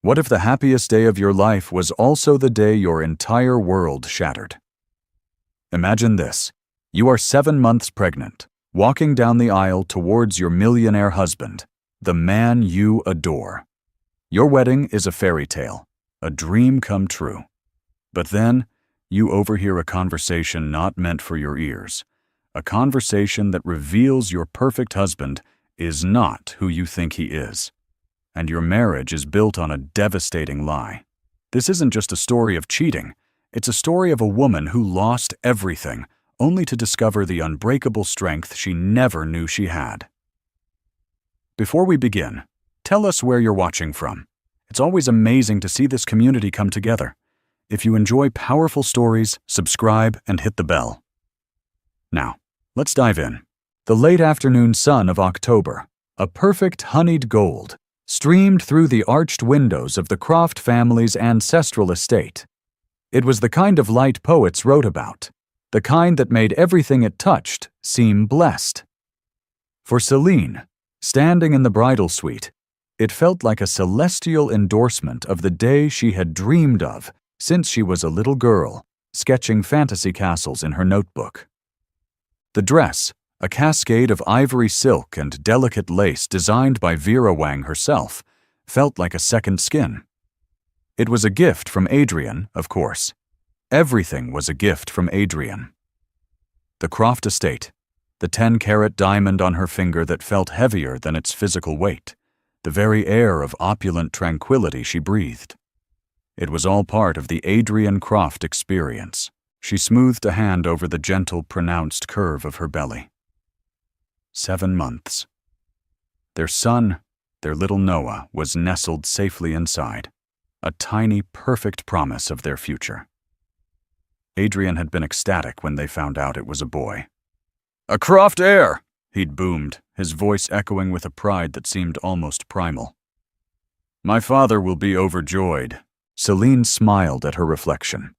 What if the happiest day of your life was also the day your entire world shattered? Imagine this. You are 7 months pregnant, walking down the aisle towards your millionaire husband, the man you adore. Your wedding is a fairy tale, a dream come true. But then, you overhear a conversation not meant for your ears, a conversation that reveals your perfect husband is not who you think he is. And your marriage is built on a devastating lie. This isn't just a story of cheating. It's a story of a woman who lost everything, only to discover the unbreakable strength she never knew she had. Before we begin, tell us where you're watching from. It's always amazing to see this community come together. If you enjoy powerful stories, subscribe and hit the bell. Now, let's dive in. The late afternoon sun of October, a perfect honeyed gold, streamed through the arched windows of the Croft family's ancestral estate. It was the kind of light poets wrote about, the kind that made everything it touched seem blessed. For Celine, standing in the bridal suite, it felt like a celestial endorsement of the day she had dreamed of since she was a little girl, sketching fantasy castles in her notebook. The dress, a cascade of ivory silk and delicate lace designed by Vera Wang herself, felt like a second skin. It was a gift from Adrian, of course. Everything was a gift from Adrian. The Croft estate, the 10-carat diamond on her finger that felt heavier than its physical weight, the very air of opulent tranquility she breathed. It was all part of the Adrian Croft experience. She smoothed a hand over the gentle, pronounced curve of her belly. 7 months. Their son, their little Noah, was nestled safely inside, a tiny, perfect promise of their future. Adrian had been ecstatic when they found out it was a boy. "A Croft heir!" he'd boomed, his voice echoing with a pride that seemed almost primal. "My father will be overjoyed." Celine smiled at her reflection.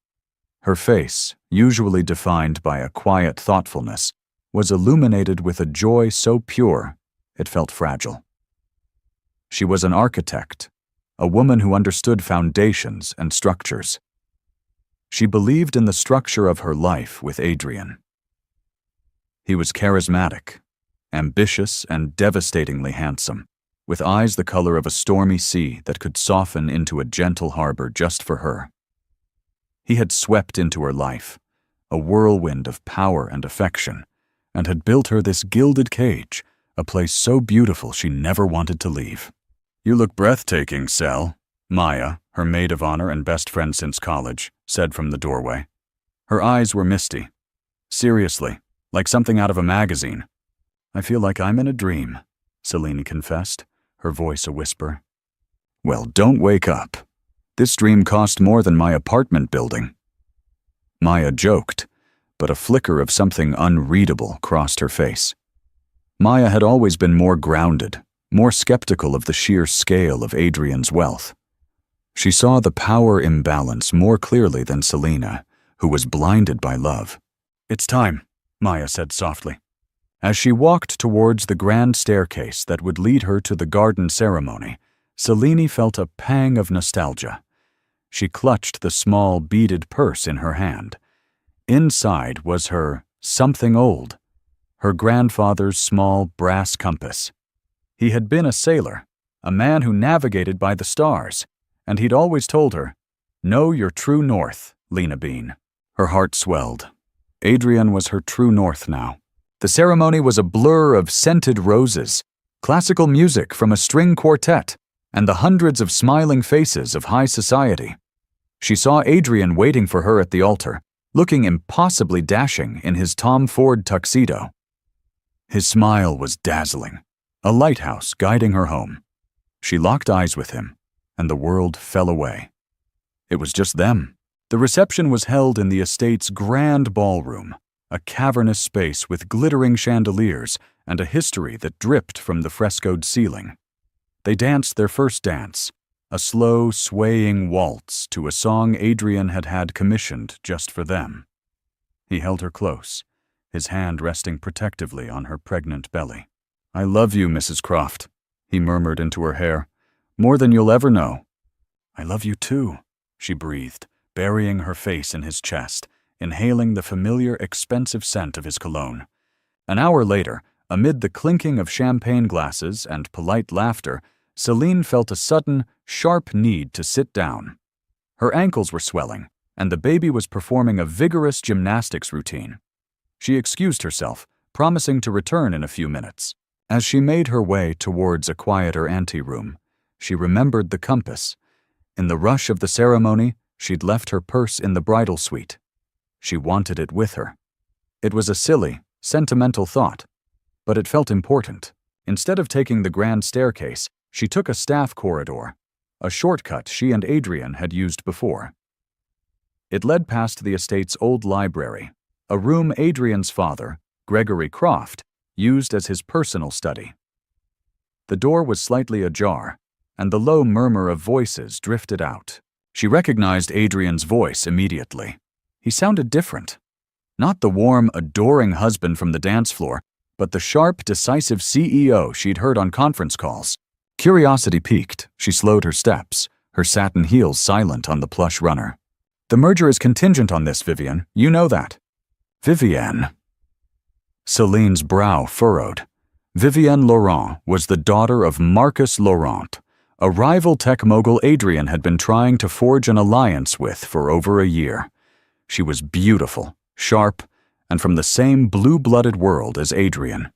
Her face, usually defined by a quiet thoughtfulness, was illuminated with a joy so pure it felt fragile. She was an architect, a woman who understood foundations and structures. She believed in the structure of her life with Adrian. He was charismatic, ambitious, and devastatingly handsome, with eyes the color of a stormy sea that could soften into a gentle harbor just for her. He had swept into her life, a whirlwind of power and affection, and had built her this gilded cage, a place so beautiful she never wanted to leave. "You look breathtaking, Cel," Maya, her maid of honor and best friend since college, said from the doorway. Her eyes were misty. "Seriously, like something out of a magazine." "I feel like I'm in a dream," Celine confessed, her voice a whisper. "Well, don't wake up. This dream cost more than my apartment building." Maya joked, but a flicker of something unreadable crossed her face. Maya had always been more grounded, more skeptical of the sheer scale of Adrian's wealth. She saw the power imbalance more clearly than Selena, who was blinded by love. "It's time," Maya said softly. As she walked towards the grand staircase that would lead her to the garden ceremony, Selene felt a pang of nostalgia. She clutched the small beaded purse in her hand. Inside was her something old, her grandfather's small brass compass. He had been a sailor, a man who navigated by the stars, and he'd always told her, "Know your true north, Lena Bean." Her heart swelled. Adrian was her true north now. The ceremony was a blur of scented roses, classical music from a string quartet, and the hundreds of smiling faces of high society. She saw Adrian waiting for her at the altar, looking impossibly dashing in his Tom Ford tuxedo. His smile was dazzling, a lighthouse guiding her home. She locked eyes with him, and the world fell away. It was just them. The reception was held in the estate's grand ballroom, a cavernous space with glittering chandeliers and a history that dripped from the frescoed ceiling. They danced their first dance, a slow, swaying waltz to a song Adrian had had commissioned just for them. He held her close, his hand resting protectively on her pregnant belly. "I love you, Mrs. Croft," he murmured into her hair, "more than you'll ever know." I love you too, she breathed, burying her face in his chest, inhaling the familiar, expensive scent of his cologne. An hour later, amid the clinking of champagne glasses and polite laughter, Celine felt a sudden, sharp need to sit down. Her ankles were swelling, and the baby was performing a vigorous gymnastics routine. She excused herself, promising to return in a few minutes. As she made her way towards a quieter anteroom, she remembered the compass. In the rush of the ceremony, she'd left her purse in the bridal suite. She wanted it with her. It was a silly, sentimental thought, but it felt important. Instead of taking the grand staircase, she took a staff corridor, a shortcut she and Adrian had used before. It led past the estate's old library, a room Adrian's father, Gregory Croft, used as his personal study. The door was slightly ajar, and the low murmur of voices drifted out. She recognized Adrian's voice immediately. He sounded different. Not the warm, adoring husband from the dance floor, but the sharp, decisive CEO she'd heard on conference calls. Curiosity piqued, she slowed her steps, her satin heels silent on the plush runner. The merger is contingent on this, Vivian. You know that. Vivienne. Celine's brow furrowed. Vivienne Laurent was the daughter of Marcus Laurent, a rival tech mogul Adrian had been trying to forge an alliance with for over a year. She was beautiful, sharp, and from the same blue-blooded world as Adrian.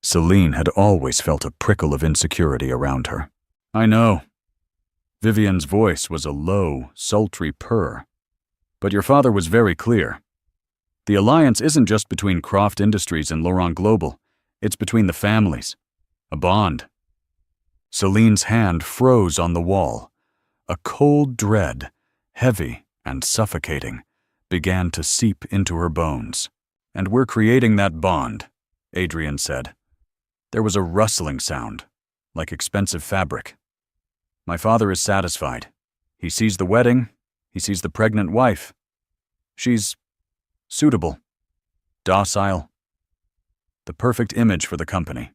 Celine had always felt a prickle of insecurity around her. I know. Vivian's voice was a low, sultry purr. But your father was very clear. The alliance isn't just between Croft Industries and Laurent Global. It's between the families. A bond. Celine's hand froze on the wall. A cold dread, heavy and suffocating, began to seep into her bones. And we're creating that bond, Adrian said. There was a rustling sound, like expensive fabric. My father is satisfied. He sees the wedding, he sees the pregnant wife. She's suitable, docile, the perfect image for the company.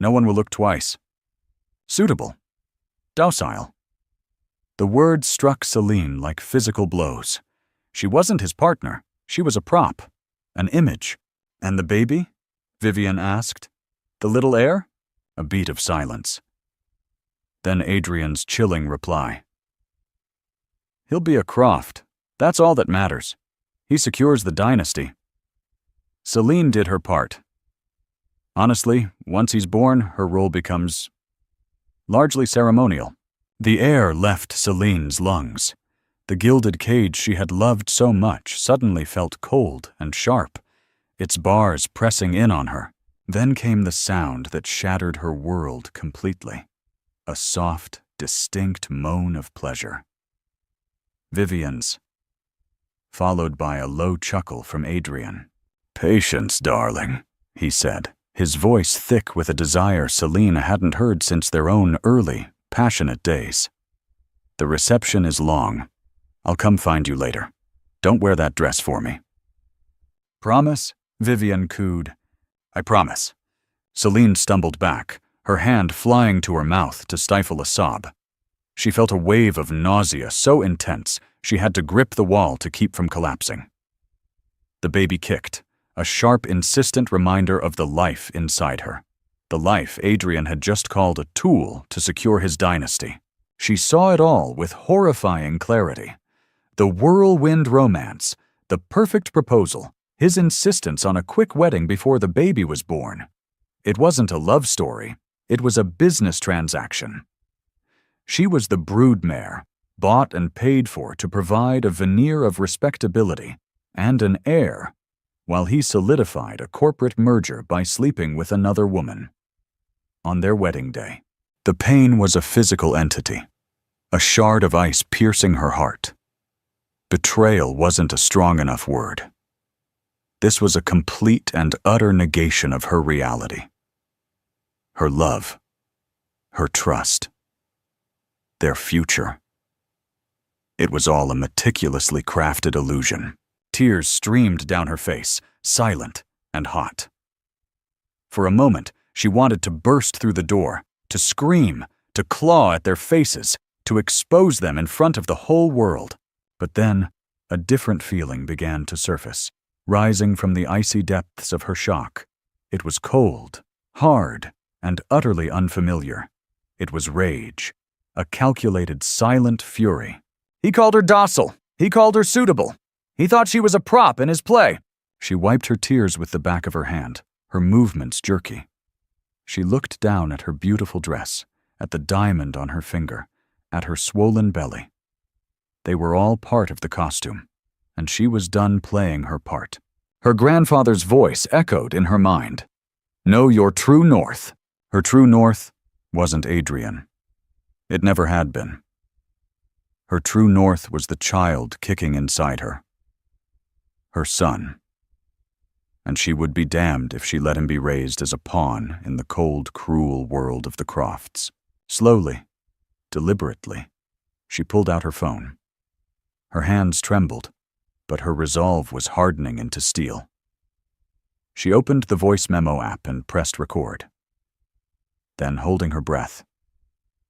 No one will look twice. Suitable, docile. The words struck Celine like physical blows. She wasn't his partner. She was a prop, an image. And the baby? Vivian asked. The little heir? A beat of silence. Then Adrian's chilling reply. He'll be a Croft. That's all that matters. He secures the dynasty. Celine did her part. Honestly, once he's born, her role becomes largely ceremonial. The air left Celine's lungs. The gilded cage she had loved so much suddenly felt cold and sharp, its bars pressing in on her. Then came the sound that shattered her world completely. A soft, distinct moan of pleasure. Vivian's, followed by a low chuckle from Adrian. Patience, darling, he said, his voice thick with a desire Celine hadn't heard since their own early, passionate days. The reception is long. I'll come find you later. Don't wear that dress for me. Promise? Vivian cooed. I promise. Celine stumbled back, her hand flying to her mouth to stifle a sob. She felt a wave of nausea so intense she had to grip the wall to keep from collapsing. The baby kicked, a sharp, insistent reminder of the life inside her. The life Adrian had just called a tool to secure his dynasty. She saw it all with horrifying clarity. The whirlwind romance, the perfect proposal, his insistence on a quick wedding before the baby was born. It wasn't a love story. It was a business transaction. She was the broodmare, bought and paid for to provide a veneer of respectability and an heir, while he solidified a corporate merger by sleeping with another woman. On their wedding day, the pain was a physical entity, a shard of ice piercing her heart. Betrayal wasn't a strong enough word. This was a complete and utter negation of her reality. Her love, her trust, their future. It was all a meticulously crafted illusion. Tears streamed down her face, silent and hot. For a moment, she wanted to burst through the door, to scream, to claw at their faces, to expose them in front of the whole world. But then, a different feeling began to surface, rising from the icy depths of her shock. It was cold, hard, and utterly unfamiliar. It was rage, a calculated, silent fury. He called her docile. He called her suitable. He thought she was a prop in his play. She wiped her tears with the back of her hand, her movements jerky. She looked down at her beautiful dress, at the diamond on her finger, at her swollen belly. They were all part of the costume, and she was done playing her part. Her grandfather's voice echoed in her mind. Know your true north. Her true north wasn't Adrian. It never had been. Her true north was the child kicking inside her. Her son. And she would be damned if she let him be raised as a pawn in the cold, cruel world of the Crofts. Slowly, deliberately, she pulled out her phone. Her hands trembled, but her resolve was hardening into steel. She opened the voice memo app and pressed record. Then, holding her breath,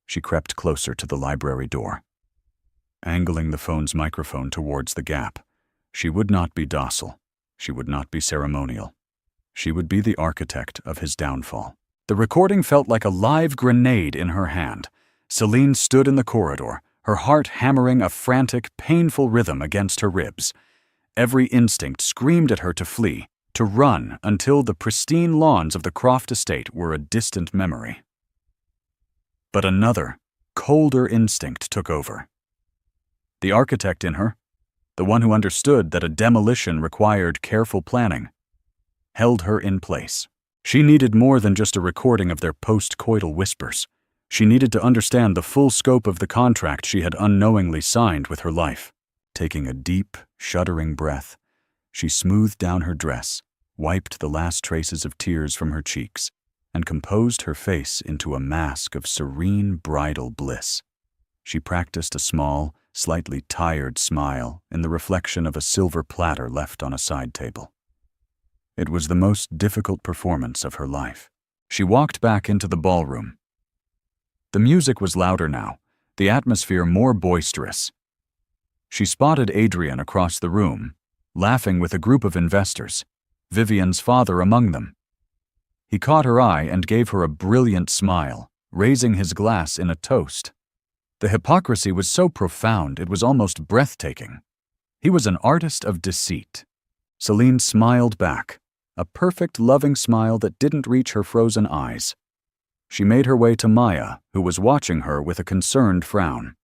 she crept closer to the library door. Angling the phone's microphone towards the gap, she would not be docile. She would not be ceremonial. She would be the architect of his downfall. The recording felt like a live grenade in her hand. Celine stood in the corridor, her heart hammering a frantic, painful rhythm against her ribs. Every instinct screamed at her to flee, to run until the pristine lawns of the Croft estate were a distant memory. But another, colder instinct took over. The architect in her, the one who understood that a demolition required careful planning, held her in place. She needed more than just a recording of their post-coital whispers. She needed to understand the full scope of the contract she had unknowingly signed with her life. Taking a deep, shuddering breath, she smoothed down her dress, wiped the last traces of tears from her cheeks, and composed her face into a mask of serene bridal bliss. She practiced a small, slightly tired smile in the reflection of a silver platter left on a side table. It was the most difficult performance of her life. She walked back into the ballroom. The music was louder now, the atmosphere more boisterous. She spotted Adrian across the room, laughing with a group of investors, Vivian's father among them. He caught her eye and gave her a brilliant smile, raising his glass in a toast. The hypocrisy was so profound it was almost breathtaking. He was an artist of deceit. Celine smiled back, a perfect, loving smile that didn't reach her frozen eyes. She made her way to Maya, who was watching her with a concerned frown.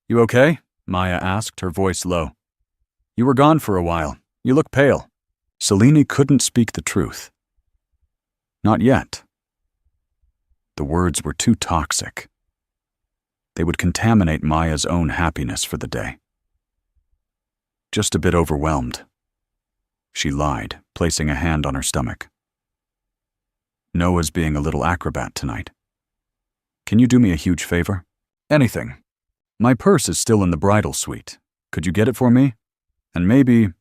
"You okay?" Maya asked, her voice low. "You were gone for a while. You look pale." Celine couldn't speak the truth. Not yet. The words were too toxic. They would contaminate Maya's own happiness for the day. Just a bit overwhelmed. She lied, placing a hand on her stomach. "Noah's being a little acrobat tonight. Can you do me a huge favor?" "Anything. My purse is still in the bridal suite. Could you get it for me? And maybe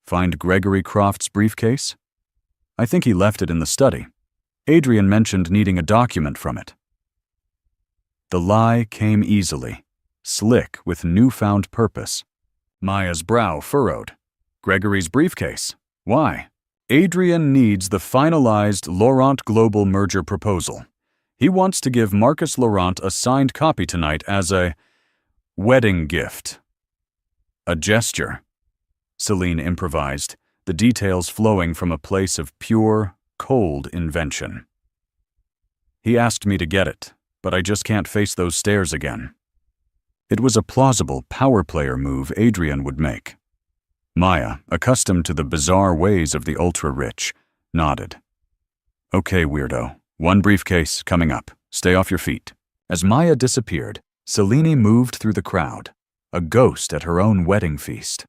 find Gregory Croft's briefcase? I think he left it in the study. Adrian mentioned needing a document from it." The lie came easily, slick with newfound purpose. Maya's brow furrowed. "Gregory's briefcase? Why?" "Adrian needs the finalized Laurent Global merger proposal. He wants to give Marcus Laurent a signed copy tonight as a wedding gift." "A gesture," Celine improvised, the details flowing from a place of pure, cold invention. "He asked me to get it, but I just can't face those stairs again." It was a plausible power player move Adrian would make. Maya, accustomed to the bizarre ways of the ultra-rich, nodded. "Okay, weirdo. One briefcase coming up. Stay off your feet." As Maya disappeared, Celine moved through the crowd, a ghost at her own wedding feast.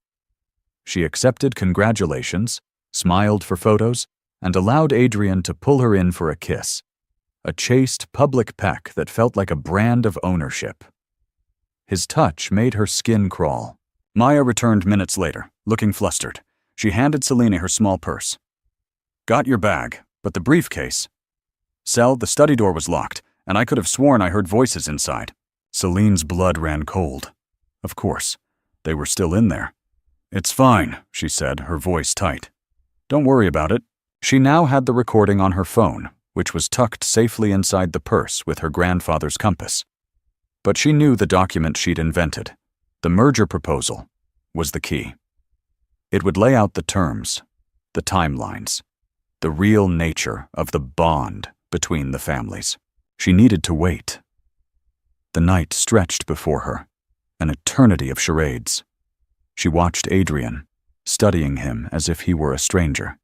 She accepted congratulations, smiled for photos, and allowed Adrian to pull her in for a kiss. A chaste public peck that felt like a brand of ownership. His touch made her skin crawl. Maya returned minutes later, looking flustered. She handed Celine her small purse. "Got your bag, but the briefcase." "Cell, the study door was locked, and I could have sworn I heard voices inside." Celine's blood ran cold. Of course, they were still in there. "It's fine," she said, her voice tight. "Don't worry about it." She now had the recording on her phone, which was tucked safely inside the purse with her grandfather's compass. But she knew the document she'd invented, the merger proposal, was the key. It would lay out the terms, the timelines, the real nature of the bond between the families. She needed to wait. The night stretched before her, an eternity of charades. She watched Adrian, studying him as if he were a stranger.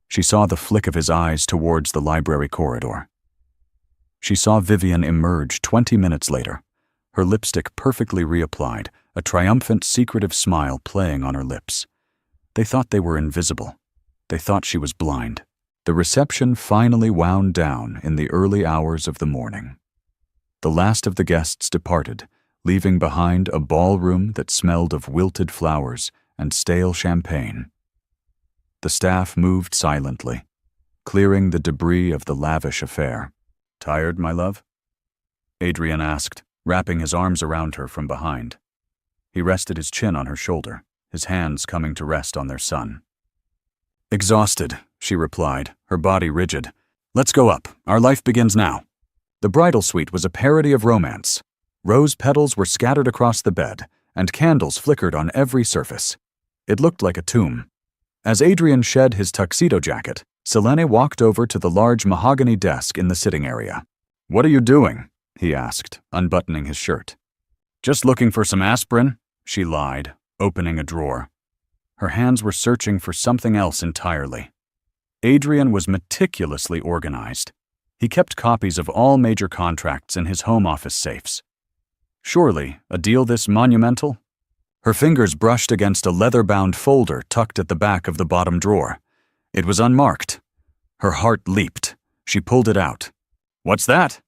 She saw the flick of his eyes towards the library corridor. She saw Vivian emerge 20 minutes later, her lipstick perfectly reapplied, a triumphant, secretive smile playing on her lips. They thought they were invisible. They thought she was blind. The reception finally wound down in the early hours of the morning. The last of the guests departed, leaving behind a ballroom that smelled of wilted flowers and stale champagne. The staff moved silently, clearing the debris of the lavish affair. "Tired, my love?" Adrian asked, wrapping his arms around her from behind. He rested his chin on her shoulder, his hands coming to rest on their son. "Exhausted," she replied, her body rigid. "Let's go up. Our life begins now." The bridal suite was a parody of romance. Rose petals were scattered across the bed, and candles flickered on every surface. It looked like a tomb. As Adrian shed his tuxedo jacket, Selene walked over to the large mahogany desk in the sitting area. "What are you doing?" he asked, unbuttoning his shirt. "Just looking for some aspirin," she lied, opening a drawer. Her hands were searching for something else entirely. Adrian was meticulously organized. He kept copies of all major contracts in his home office safes. Surely, a deal this monumental? Her fingers brushed against a leather-bound folder tucked at the back of the bottom drawer. It was unmarked. Her heart leaped. She pulled it out. "What's that?"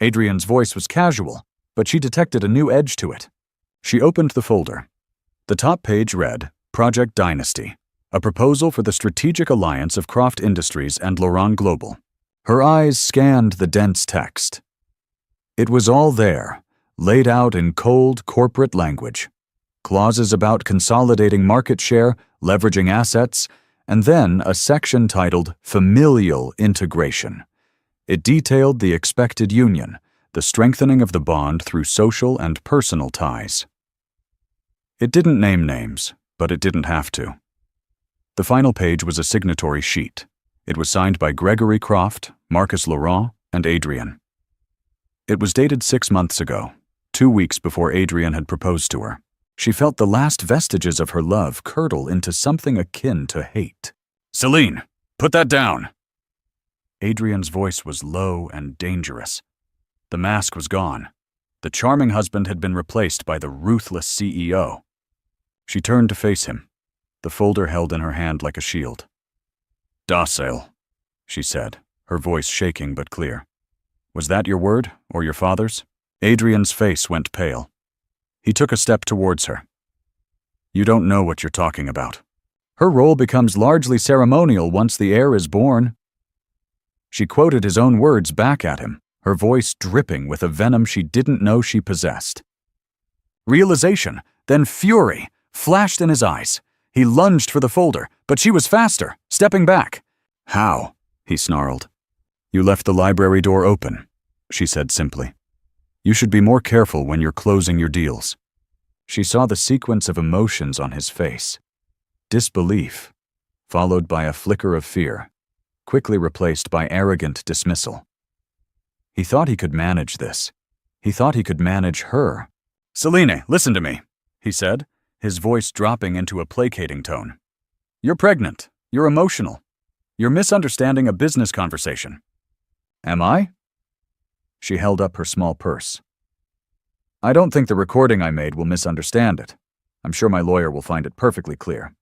Adrian's voice was casual, but she detected a new edge to it. She opened the folder. The top page read, "Project Dynasty, a proposal for the strategic alliance of Croft Industries and Laurent Global." Her eyes scanned the dense text. It was all there, laid out in cold corporate language. Clauses about consolidating market share, leveraging assets, and then a section titled Familial Integration. It detailed the expected union, the strengthening of the bond through social and personal ties. It didn't name names, but it didn't have to. The final page was a signatory sheet. It was signed by Gregory Croft, Marcus Laurent, and Adrian. It was dated 6 months ago, 2 weeks before Adrian had proposed to her. She felt the last vestiges of her love curdle into something akin to hate. "Celine, put that down!" Adrian's voice was low and dangerous. The mask was gone. The charming husband had been replaced by the ruthless CEO. She turned to face him, the folder held in her hand like a shield. "Docile," she said, her voice shaking but clear. "Was that your word, or your father's?" Adrian's face went pale. He took a step towards her. "You don't know what you're talking about. Her role becomes largely ceremonial once the heir is born." She quoted his own words back at him, her voice dripping with a venom she didn't know she possessed. Realization, then fury, flashed in his eyes. He lunged for the folder, but she was faster, stepping back. "How?" he snarled. "You left the library door open," she said simply. "You should be more careful when you're closing your deals." She saw the sequence of emotions on his face. Disbelief, followed by a flicker of fear, quickly replaced by arrogant dismissal. He thought he could manage this. He thought he could manage her. "Celine, listen to me," he said, his voice dropping into a placating tone. "You're pregnant. You're emotional. You're misunderstanding a business conversation." "Am I?" She held up her small purse. "I don't think the recording I made will misunderstand it. I'm sure my lawyer will find it perfectly clear.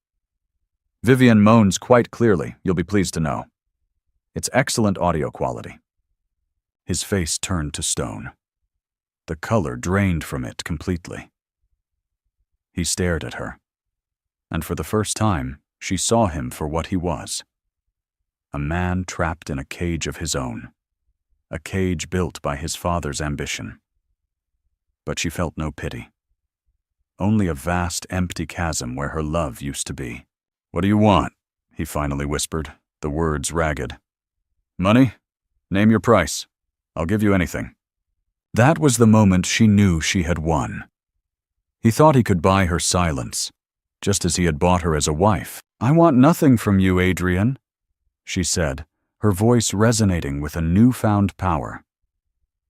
Vivian moans quite clearly, you'll be pleased to know. It's excellent audio quality." His face turned to stone. The color drained from it completely. He stared at her, and for the first time, she saw him for what he was. A man trapped in a cage of his own. A cage built by his father's ambition. but she felt no pity. Only a vast, empty chasm where her love used to be. "What do you want?" he finally whispered, the words ragged. "Money? Name your price. I'll give you anything." That was the moment she knew she had won. He thought he could buy her silence, just as he had bought her as a wife. "I want nothing from you, Adrian," she said, her voice resonating with a newfound power.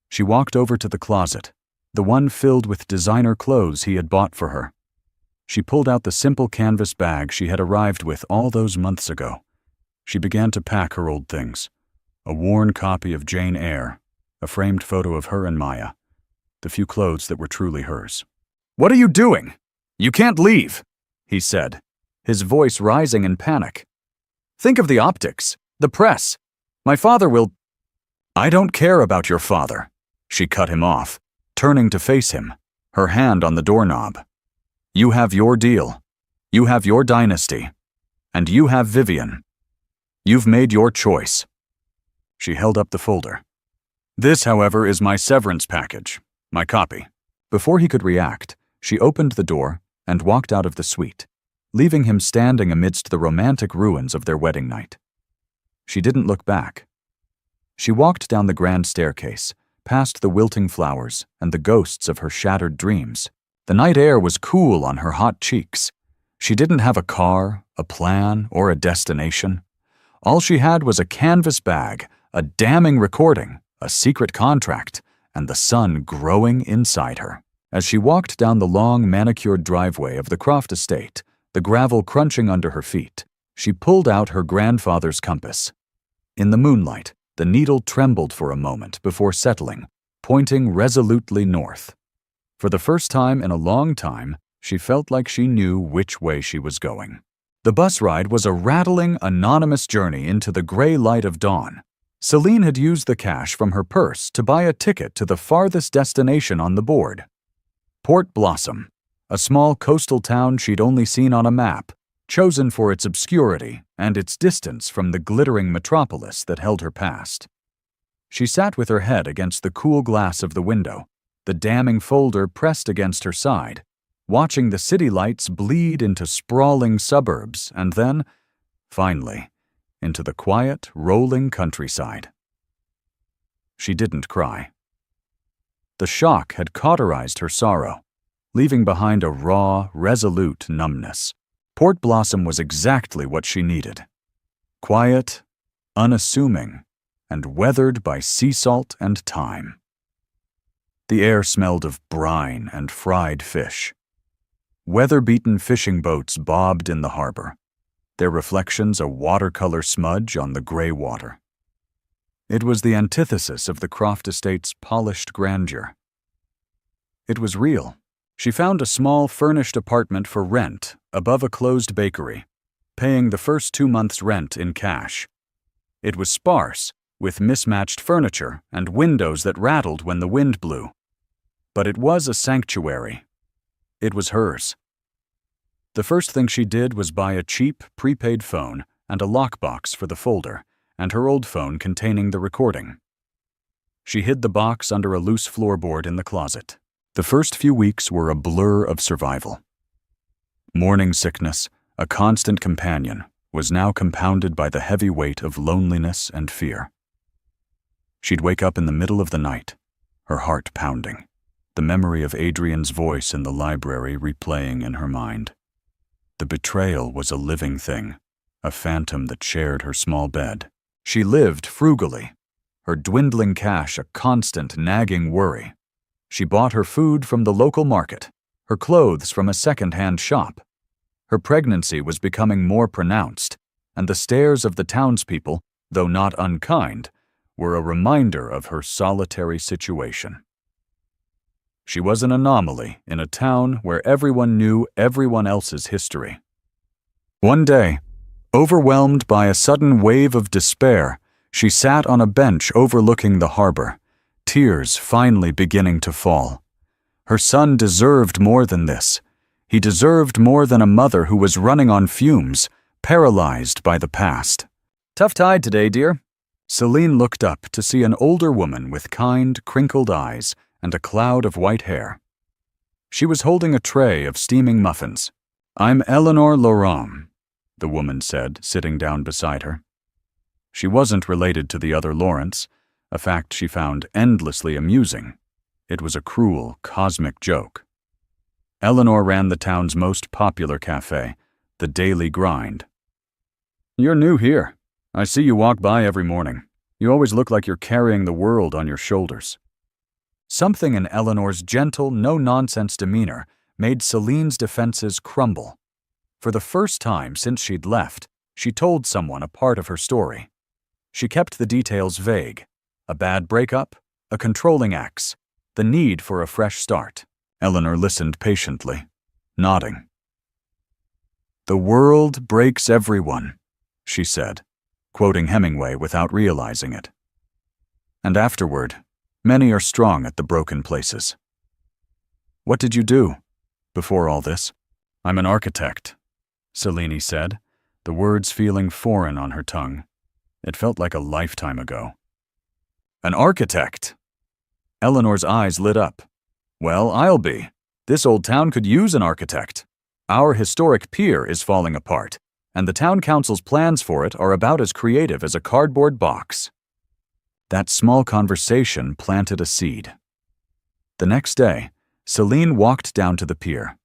She walked over to the closet, the one filled with designer clothes he had bought for her. She pulled out the simple canvas bag she had arrived with all those months ago. She began to pack her old things. A worn copy of Jane Eyre, a framed photo of her and Maya, the few clothes that were truly hers. "What are you doing? You can't leave," he said, his voice rising in panic. "Think of the optics, the press. My father will—" "I don't care about your father," she cut him off, turning to face him, her hand on the doorknob. "You have your deal. You have your dynasty. And you have Vivian. You've made your choice." She held up the folder. "This, however, is my severance package, my copy." Before he could react, she opened the door and walked out of the suite, leaving him standing amidst the romantic ruins of their wedding night. She didn't look back. She walked down the grand staircase, past the wilting flowers and the ghosts of her shattered dreams. The night air was cool on her hot cheeks. She didn't have a car, a plan, or a destination. All she had was a canvas bag, a damning recording, a secret contract, and the sun growing inside her. As she walked down the long, manicured driveway of the Croft estate, the gravel crunching under her feet, she pulled out her grandfather's compass. In the moonlight, the needle trembled for a moment before settling, pointing resolutely north. For the first time in a long time, she felt like she knew which way she was going. The bus ride was a rattling, anonymous journey into the gray light of dawn. Celine had used the cash from her purse to buy a ticket to the farthest destination on the board. Port Blossom, a small coastal town she'd only seen on a map, chosen for its obscurity and its distance from the glittering metropolis that held her past. She sat with her head against the cool glass of the window, the damning folder pressed against her side, watching the city lights bleed into sprawling suburbs and then, finally, into the quiet, rolling countryside. She didn't cry. The shock had cauterized her sorrow, leaving behind a raw, resolute numbness. Port Blossom was exactly what she needed. Quiet, unassuming, and weathered by sea salt and time. The air smelled of brine and fried fish. Weather-beaten fishing boats bobbed in the harbor, their reflections a watercolor smudge on the gray water. It was the antithesis of the Croft estate's polished grandeur. It was real. She found a small furnished apartment for rent above a closed bakery, paying the first 2 months' rent in cash. It was sparse, with mismatched furniture and windows that rattled when the wind blew. But it was a sanctuary. It was hers. The first thing she did was buy a cheap, prepaid phone and a lockbox for the folder, and her old phone containing the recording. She hid the box under a loose floorboard in the closet. The first few weeks were a blur of survival. Morning sickness, a constant companion, was now compounded by the heavy weight of loneliness and fear. She'd wake up in the middle of the night, her heart pounding, the memory of Adrian's voice in the library replaying in her mind. The betrayal was a living thing, a phantom that shared her small bed. She lived frugally, her dwindling cash a constant nagging worry. She bought her food from the local market, her clothes from a second-hand shop. Her pregnancy was becoming more pronounced, and the stares of the townspeople, though not unkind, were a reminder of her solitary situation. She was an anomaly in a town where everyone knew everyone else's history. One day, overwhelmed by a sudden wave of despair, she sat on a bench overlooking the harbor, tears finally beginning to fall. Her son deserved more than this. He deserved more than a mother who was running on fumes, paralyzed by the past. "Tough tide today, dear." Celine looked up to see an older woman with kind, crinkled eyes and a cloud of white hair. She was holding a tray of steaming muffins. "I'm Eleanor Laurent," the woman said, sitting down beside her. She wasn't related to the other Lawrence, a fact she found endlessly amusing. It was a cruel, cosmic joke. Eleanor ran the town's most popular cafe, the Daily Grind. "You're new here. I see you walk by every morning. You always look like you're carrying the world on your shoulders." Something in Eleanor's gentle, no-nonsense demeanor made Celine's defenses crumble. For the first time since she'd left, she told someone a part of her story. She kept the details vague. A bad breakup, a controlling ex, the need for a fresh start. Eleanor listened patiently, nodding. "The world breaks everyone," she said, quoting Hemingway without realizing it. "And afterward, many are strong at the broken places." "What did you do before all this?" "I'm an architect," Celine said, the words feeling foreign on her tongue. It felt like a lifetime ago. "An architect?" Eleanor's eyes lit up. "Well, I'll be. This old town could use an architect. Our historic pier is falling apart, and the town council's plans for it are about as creative as a cardboard box." That small conversation planted a seed. The next day, Celine walked down to the pier.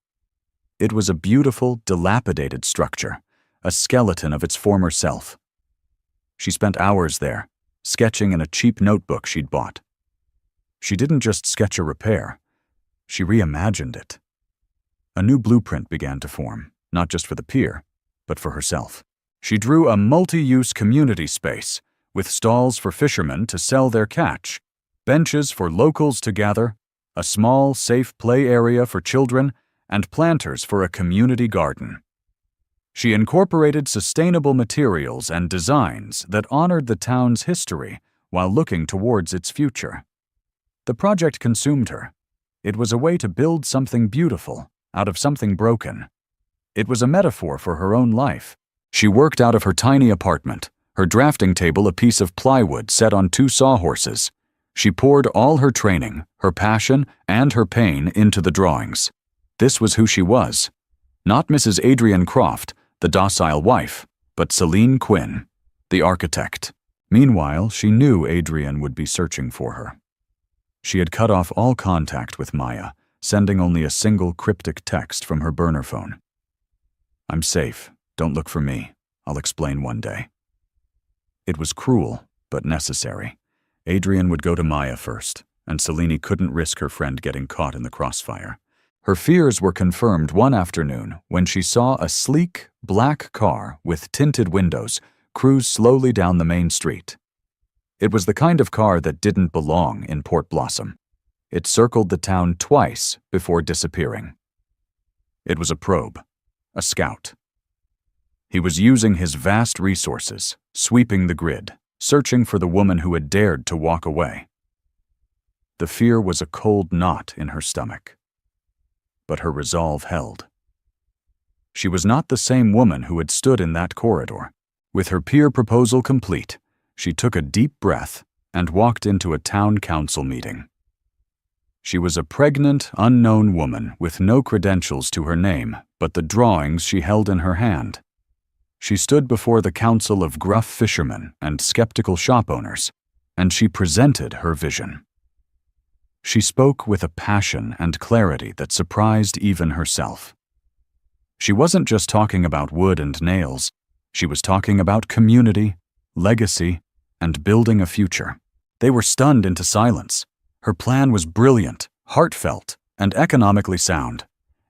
It was a beautiful, dilapidated structure, a skeleton of its former self. She spent hours there, sketching in a cheap notebook she'd bought. She didn't just sketch a repair. She reimagined it. A new blueprint began to form, not just for the pier, but for herself. She drew a multi-use community space, with stalls for fishermen to sell their catch, benches for locals to gather, a small, safe play area for children, and planters for a community garden. She incorporated sustainable materials and designs that honored the town's history while looking towards its future. The project consumed her. It was a way to build something beautiful out of something broken. It was a metaphor for her own life. She worked out of her tiny apartment, her drafting table a piece of plywood set on 2 sawhorses. She poured all her training, her passion, and her pain into the drawings. This was who she was. Not Mrs. Adrian Croft, the docile wife, but Celine Quinn, the architect. Meanwhile, she knew Adrian would be searching for her. She had cut off all contact with Maya, sending only a single cryptic text from her burner phone. "I'm safe. Don't look for me. I'll explain one day." It was cruel, but necessary. Adrian would go to Maya first, and Celine couldn't risk her friend getting caught in the crossfire. Her fears were confirmed one afternoon when she saw a sleek, black car with tinted windows cruise slowly down the main street. It was the kind of car that didn't belong in Port Blossom. It circled the town twice before disappearing. It was a probe, a scout. He was using his vast resources, sweeping the grid, searching for the woman who had dared to walk away. The fear was a cold knot in her stomach. But her resolve held. She was not the same woman who had stood in that corridor. With her peer proposal complete, she took a deep breath and walked into a town council meeting. She was a pregnant, unknown woman with no credentials to her name but the drawings she held in her hand. She stood before the council of gruff fishermen and skeptical shop owners, and she presented her vision. She spoke with a passion and clarity that surprised even herself. She wasn't just talking about wood and nails. She was talking about community, legacy, and building a future. They were stunned into silence. Her plan was brilliant, heartfelt, and economically sound.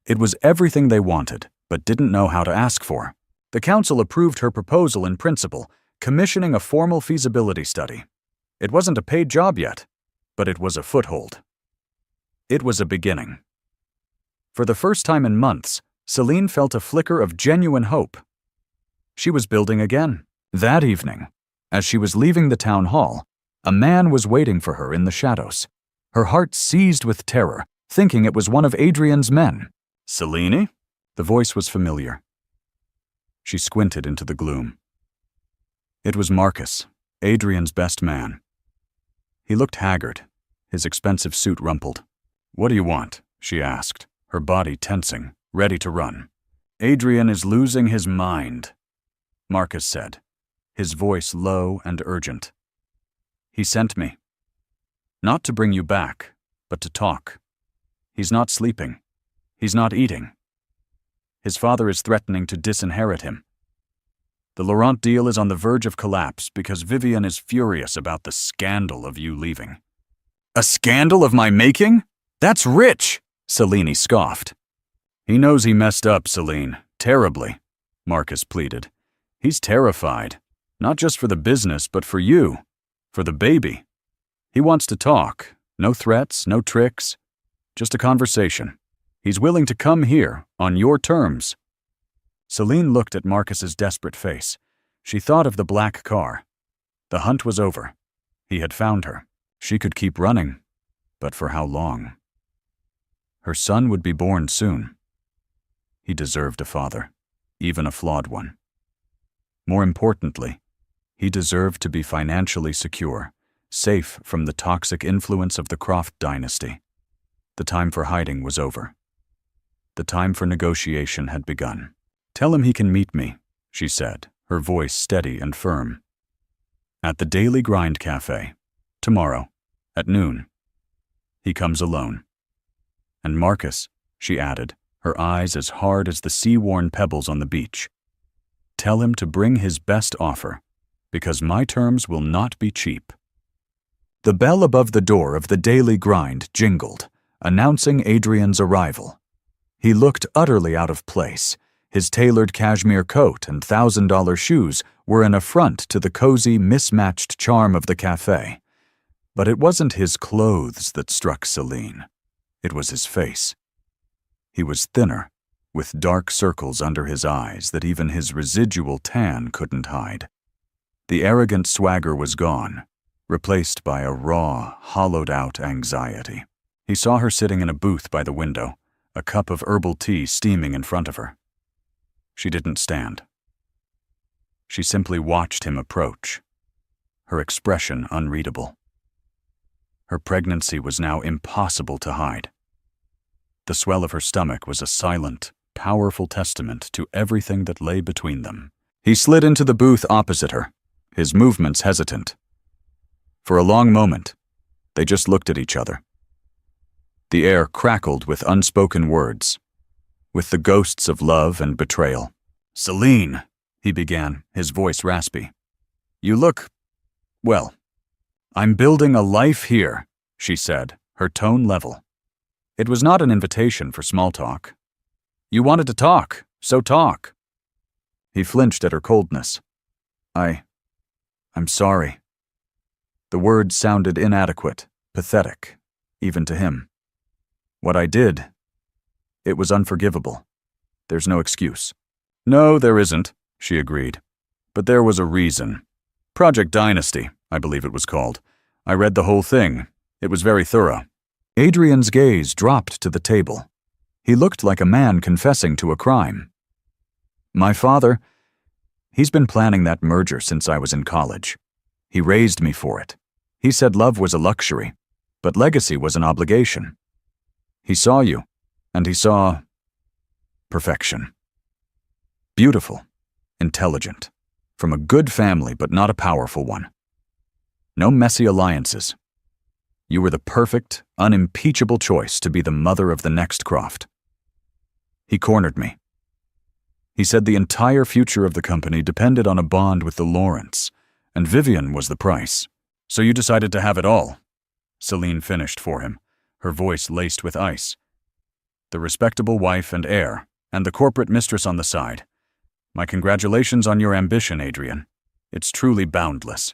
It was everything they wanted, but didn't know how to ask for. The council approved her proposal in principle, commissioning a formal feasibility study. It wasn't a paid job yet, but it was a foothold. It was a beginning. For the first time in months, Celine felt a flicker of genuine hope. She was building again. That evening, as she was leaving the town hall, a man was waiting for her in the shadows. Her heart seized with terror, thinking it was one of Adrian's men. "Celine?" The voice was familiar. She squinted into the gloom. It was Marcus, Adrian's best man. He looked haggard, his expensive suit rumpled. "What do you want?" she asked, her body tensing, ready to run. "Adrian is losing his mind," Marcus said, his voice low and urgent. "He sent me. Not to bring you back, but to talk. He's not sleeping. He's not eating. His father is threatening to disinherit him. The Laurent deal is on the verge of collapse because Vivian is furious about the scandal of you leaving." "A scandal of my making? That's rich," Selene scoffed. "He knows he messed up, Selene, terribly," Marcus pleaded. "He's terrified, not just for the business, but for you, for the baby. He wants to talk, no threats, no tricks, just a conversation. He's willing to come here, on your terms." Selene looked at Marcus's desperate face. She thought of the black car. The hunt was over. He had found her. She could keep running, but for how long? Her son would be born soon. He deserved a father, even a flawed one. More importantly, he deserved to be financially secure, safe from the toxic influence of the Croft dynasty. The time for hiding was over. The time for negotiation had begun. "Tell him he can meet me," she said, her voice steady and firm. "At the Daily Grind Cafe, tomorrow, at noon. He comes alone. And Marcus," she added, her eyes as hard as the sea-worn pebbles on the beach, "tell him to bring his best offer, because my terms will not be cheap." The bell above the door of the Daily Grind jingled, announcing Adrian's arrival. He looked utterly out of place. His tailored cashmere coat and $1,000 shoes were an affront to the cozy, mismatched charm of the cafe. But it wasn't his clothes that struck Selene. It was his face. He was thinner, with dark circles under his eyes that even his residual tan couldn't hide. The arrogant swagger was gone, replaced by a raw, hollowed-out anxiety. He saw her sitting in a booth by the window, a cup of herbal tea steaming in front of her. She didn't stand. She simply watched him approach, her expression unreadable. Her pregnancy was now impossible to hide. The swell of her stomach was a silent, powerful testament to everything that lay between them. He slid into the booth opposite her, his movements hesitant. For a long moment, they just looked at each other. The air crackled with unspoken words, with the ghosts of love and betrayal. "Selene," he began, his voice raspy. "You look, well, I'm building a life here," she said, her tone level. It was not an invitation for small talk. "You wanted to talk, so talk." He flinched at her coldness. I'm sorry." The words sounded inadequate, pathetic, even to him. "What I did, it was unforgivable. There's no excuse." "No, there isn't," she agreed. "But there was a reason. Project Dynasty, I believe it was called. I read the whole thing. It was very thorough." Adrian's gaze dropped to the table. He looked like a man confessing to a crime. "My father, he's been planning that merger since I was in college. He raised me for it. He said love was a luxury, but legacy was an obligation. He saw you, and he saw perfection. Beautiful, intelligent, from a good family but not a powerful one. No messy alliances. You were the perfect, unimpeachable choice to be the mother of the next Croft." He cornered me. He said the entire future of the company depended on a bond with the Lawrence, and Vivian was the price. "So you decided to have it all," Selene finished for him, her voice laced with ice. "The respectable wife and heir, and the corporate mistress on the side. My congratulations on your ambition, Adrian. It's truly boundless."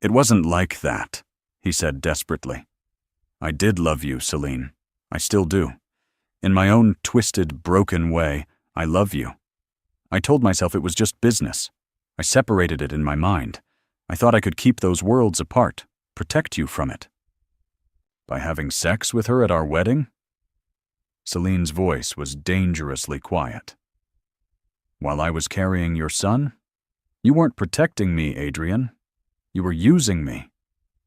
"It wasn't like that," he said desperately. "I did love you, Selene. I still do. In my own twisted, broken way, I love you. I told myself it was just business. I separated it in my mind. I thought I could keep those worlds apart, protect you from it." "By having sex with her at our wedding?" Selene's voice was dangerously quiet. "While I was carrying your son? You weren't protecting me, Adrian. You were using me.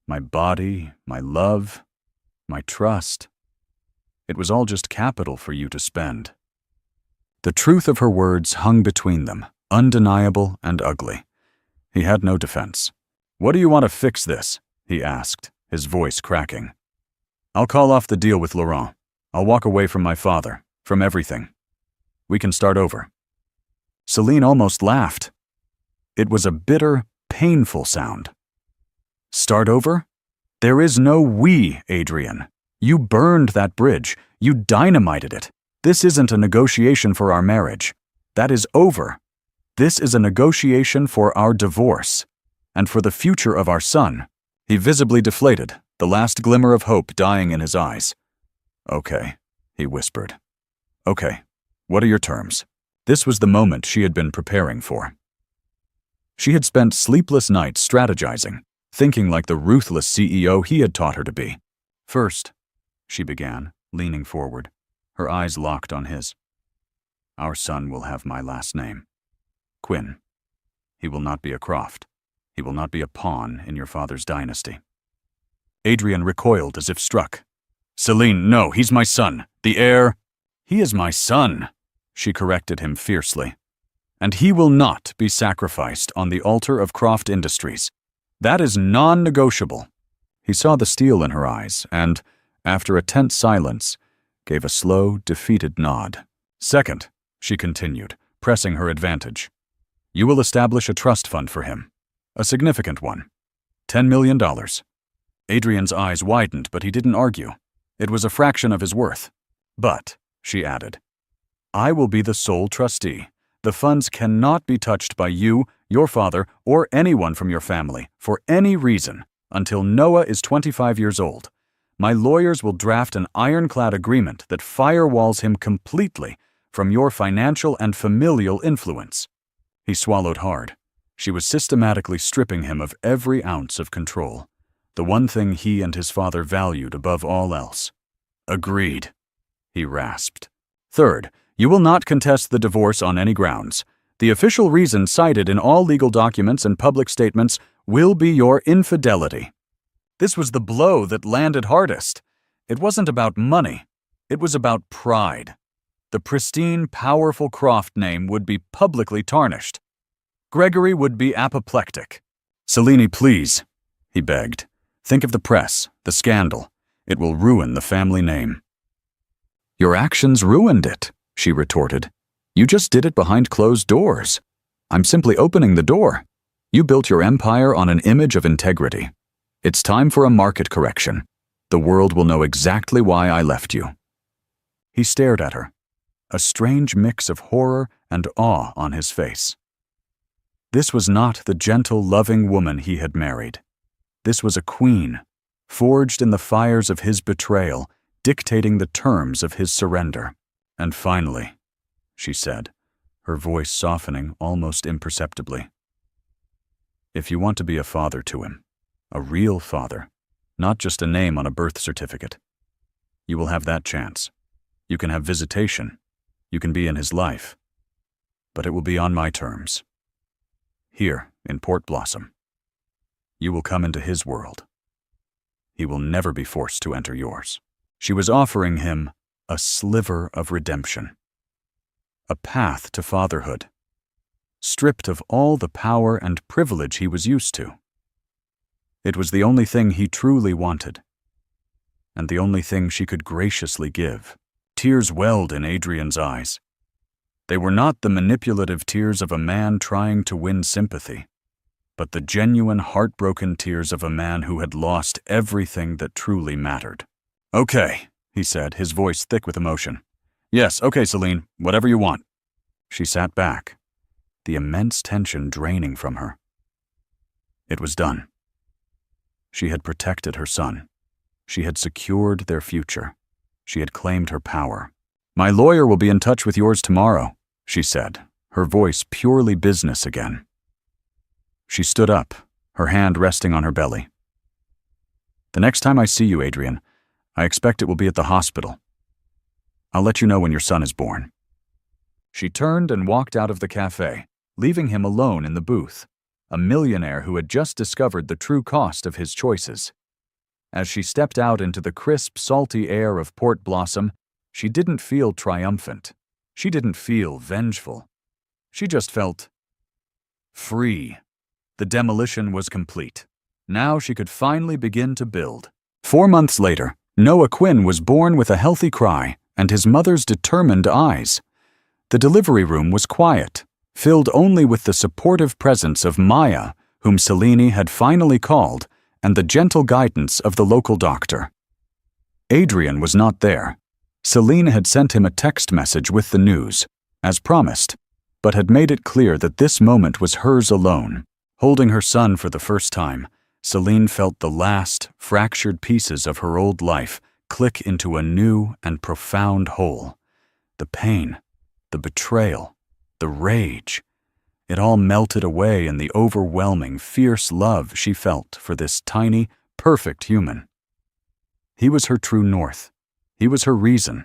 My body, my love, my trust. It was all just capital for you to spend. The truth of her words hung between them, undeniable and ugly. He had no defense. "What do you want to fix this?" he asked, his voice cracking. "I'll call off the deal with Laurent. I'll walk away from my father, from everything. We can start over." Celine almost laughed. It was a bitter, painful sound. "Start over? There is no we, Adrian. You burned that bridge. You dynamited it. This isn't a negotiation for our marriage. That is over. This is a negotiation for our divorce, and for the future of our son." He visibly deflated, the last glimmer of hope dying in his eyes. "Okay," he whispered. "Okay, what are your terms?" This was the moment she had been preparing for. She had spent sleepless nights strategizing, thinking like the ruthless CEO he had taught her to be. "First," she began, leaning forward, her eyes locked on his. "Our son will have my last name. Quinn. He will not be a Croft. He will not be a pawn in your father's dynasty." Adrian recoiled as if struck. "Celine, no, he's my son. The heir—" "He is my son," she corrected him fiercely. "And he will not be sacrificed on the altar of Croft Industries. That is non-negotiable." He saw the steel in her eyes and, after a tense silence, gave a slow, defeated nod. "Second," she continued, pressing her advantage, "you will establish a trust fund for him. A significant one. $10 million. Adrian's eyes widened, but he didn't argue. It was a fraction of his worth. "But," she added, "I will be the sole trustee. The funds cannot be touched by you, your father, or anyone from your family, for any reason, until Noah is 25 years old. My lawyers will draft an ironclad agreement that firewalls him completely from your financial and familial influence." He swallowed hard. She was systematically stripping him of every ounce of control, the one thing he and his father valued above all else. "Agreed," he rasped. "Third, you will not contest the divorce on any grounds. The official reason cited in all legal documents and public statements will be your infidelity." This was the blow that landed hardest. It wasn't about money. It was about pride. The pristine, powerful Croft name would be publicly tarnished. Gregory would be apoplectic. "Celine, please," he begged. "Think of the press, the scandal. It will ruin the family name." "Your actions ruined it," she retorted. "You just did it behind closed doors. I'm simply opening the door. You built your empire on an image of integrity. It's time for a market correction. The world will know exactly why I left you." He stared at her, a strange mix of horror and awe on his face. This was not the gentle, loving woman he had married. This was a queen, forged in the fires of his betrayal, dictating the terms of his surrender. "And finally," she said, her voice softening almost imperceptibly, "if you want to be a father to him, a real father, not just a name on a birth certificate, you will have that chance. You can have visitation. You can be in his life. But it will be on my terms. Here, in Port Blossom. You will come into his world. He will never be forced to enter yours." She was offering him a sliver of redemption, a path to fatherhood, stripped of all the power and privilege he was used to. It was the only thing he truly wanted, and the only thing she could graciously give. Tears welled in Adrian's eyes. They were not the manipulative tears of a man trying to win sympathy, but the genuine, heartbroken tears of a man who had lost everything that truly mattered. "Okay," he said, his voice thick with emotion. "Yes, okay, Celine, whatever you want." She sat back, the immense tension draining from her. It was done. She had protected her son. She had secured their future. She had claimed her power. "My lawyer will be in touch with yours tomorrow," she said, her voice purely business again. She stood up, her hand resting on her belly. "The next time I see you, Adrian, I expect it will be at the hospital. I'll let you know when your son is born." She turned and walked out of the cafe, leaving him alone in the booth, a millionaire who had just discovered the true cost of his choices. As she stepped out into the crisp, salty air of Port Blossom, she didn't feel triumphant. She didn't feel vengeful. She just felt free. The demolition was complete. Now she could finally begin to build. 4 months later, Noah Quinn was born with a healthy cry and his mother's determined eyes. The delivery room was quiet, filled only with the supportive presence of Maya, whom Selene had finally called, and the gentle guidance of the local doctor. Adrian was not there. Selene had sent him a text message with the news, as promised, but had made it clear that this moment was hers alone. Holding her son for the first time, Selene felt the last, fractured pieces of her old life click into a new and profound whole. The pain, the betrayal, the rage, it all melted away in the overwhelming, fierce love she felt for this tiny, perfect human. He was her true north. He was her reason.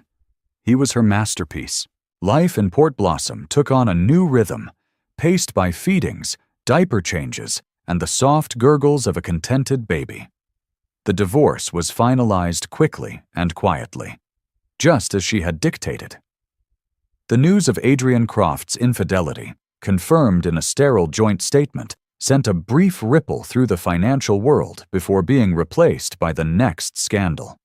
He was her masterpiece. Life in Port Blossom took on a new rhythm, paced by feedings, diaper changes, and the soft gurgles of a contented baby. The divorce was finalized quickly and quietly, just as she had dictated. The news of Adrian Croft's infidelity, confirmed in a sterile joint statement, sent a brief ripple through the financial world before being replaced by the next scandal.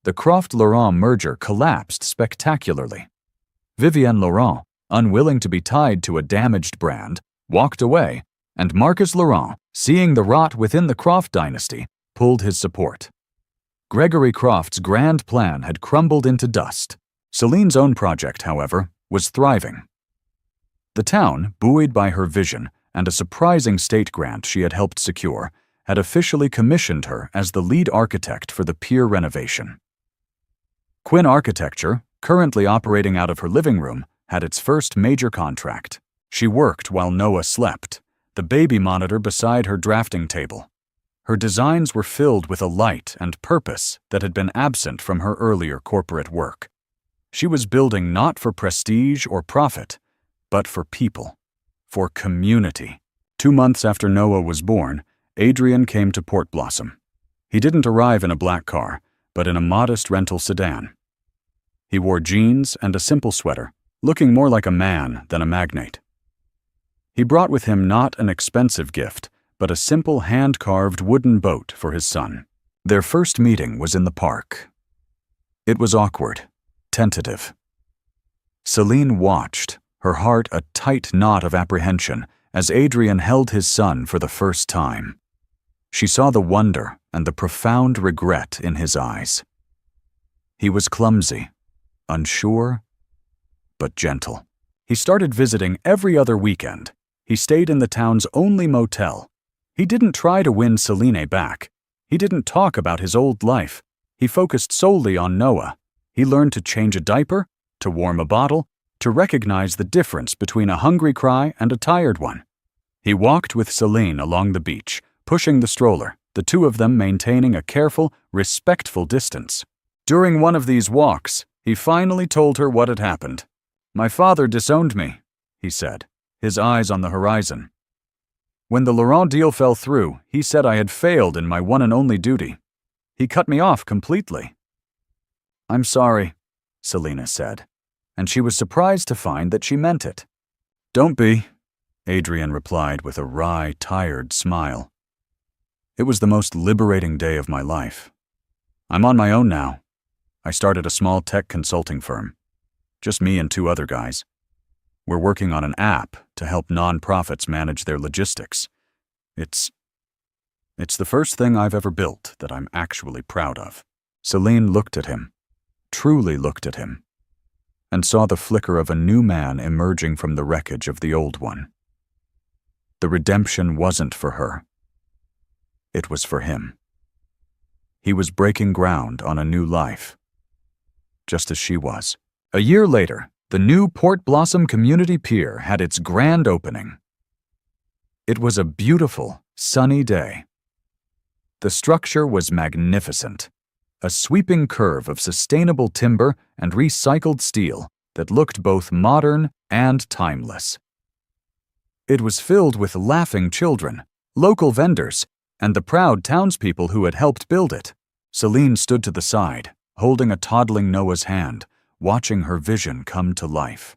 The Croft-Laurent merger collapsed spectacularly. Vivienne Laurent, unwilling to be tied to a damaged brand, walked away, and Marcus Laurent, seeing the rot within the Croft dynasty, pulled his support. Gregory Croft's grand plan had crumbled into dust. Celine's own project, however, was thriving. The town, buoyed by her vision and a surprising state grant she had helped secure, had officially commissioned her as the lead architect for the pier renovation. Quinn Architecture, currently operating out of her living room, had its first major contract. She worked while Noah slept, the baby monitor beside her drafting table. Her designs were filled with a light and purpose that had been absent from her earlier corporate work. She was building not for prestige or profit, but for people, for community. 2 months after Noah was born, Adrian came to Port Blossom. He didn't arrive in a black car, but in a modest rental sedan. He wore jeans and a simple sweater, looking more like a man than a magnate. He brought with him not an expensive gift, but a simple hand-carved wooden boat for his son. Their first meeting was in the park. It was awkward, tentative. Selene watched, her heart a tight knot of apprehension, as Adrian held his son for the first time. She saw the wonder and the profound regret in his eyes. He was clumsy, unsure, but gentle. He started visiting every other weekend. He stayed in the town's only motel. He didn't try to win Selene back. He didn't talk about his old life. He focused solely on Noah. He learned to change a diaper, to warm a bottle, to recognize the difference between a hungry cry and a tired one. He walked with Selene along the beach, pushing the stroller, the two of them maintaining a careful, respectful distance. During one of these walks, he finally told her what had happened. "My father disowned me," he said, his eyes on the horizon. "When the Laurent deal fell through, he said I had failed in my one and only duty. He cut me off completely." "I'm sorry," Selena said, and she was surprised to find that she meant it. "Don't be," Adrian replied with a wry, tired smile. "It was the most liberating day of my life. I'm on my own now. I started a small tech consulting firm. Just me and 2 other guys. We're working on an app to help nonprofits manage their logistics. It's the first thing I've ever built that I'm actually proud of." Selene looked at him, truly looked at him, and saw the flicker of a new man emerging from the wreckage of the old one. The redemption wasn't for her. It was for him. He was breaking ground on a new life, just as she was. A year later, the new Port Blossom Community Pier had its grand opening. It was a beautiful, sunny day. The structure was magnificent, a sweeping curve of sustainable timber and recycled steel that looked both modern and timeless. It was filled with laughing children, local vendors, and the proud townspeople who had helped build it. Celine stood to the side, holding a toddling Noah's hand, watching her vision come to life.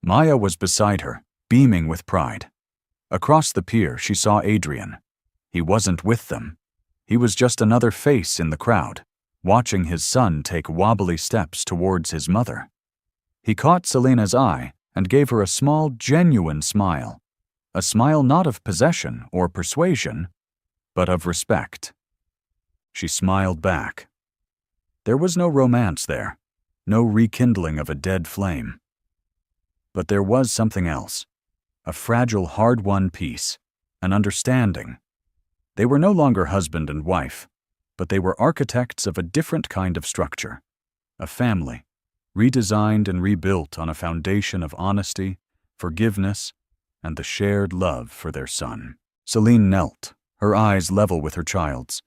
Maya was beside her, beaming with pride. Across the pier, she saw Adrian. He wasn't with them. He was just another face in the crowd, watching his son take wobbly steps towards his mother. He caught Selena's eye and gave her a small, genuine smile. A smile not of possession or persuasion, but of respect. She smiled back. There was no romance there, no rekindling of a dead flame. But there was something else, a fragile, hard-won peace, an understanding. They were no longer husband and wife, but they were architects of a different kind of structure, a family, redesigned and rebuilt on a foundation of honesty, forgiveness, and the shared love for their son. Celine knelt, her eyes level with her child's.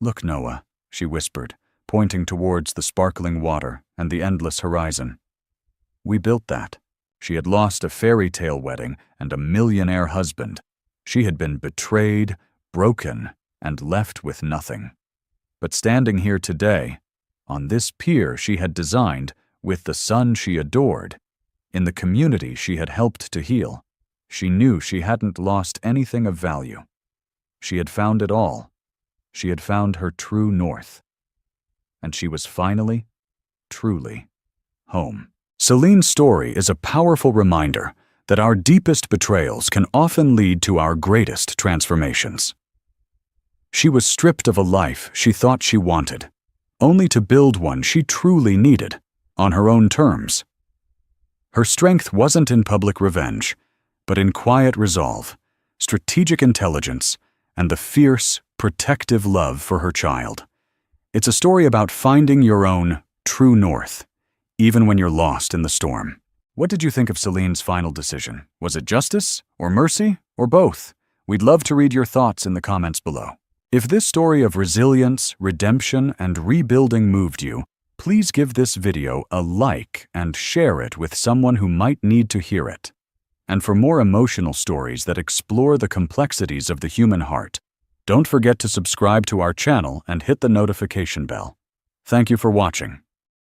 "Look, Noah," she whispered, pointing towards the sparkling water and the endless horizon. "We built that." She had lost a fairy tale wedding and a millionaire husband. She had been betrayed, broken, and left with nothing. But standing here today, on this pier she had designed, with the son she adored, in the community she had helped to heal, she knew she hadn't lost anything of value. She had found it all. She had found her true north. And she was finally, truly, home. Celine's story is a powerful reminder that our deepest betrayals can often lead to our greatest transformations. She was stripped of a life she thought she wanted, only to build one she truly needed, on her own terms. Her strength wasn't in public revenge, but in quiet resolve, strategic intelligence, and the fierce, protective love for her child. It's a story about finding your own true north, even when you're lost in the storm. What did you think of Celine's final decision? Was it justice, or mercy, or both? We'd love to read your thoughts in the comments below. If this story of resilience, redemption, and rebuilding moved you, please give this video a like and share it with someone who might need to hear it. And for more emotional stories that explore the complexities of the human heart, don't forget to subscribe to our channel and hit the notification bell. Thank you for watching.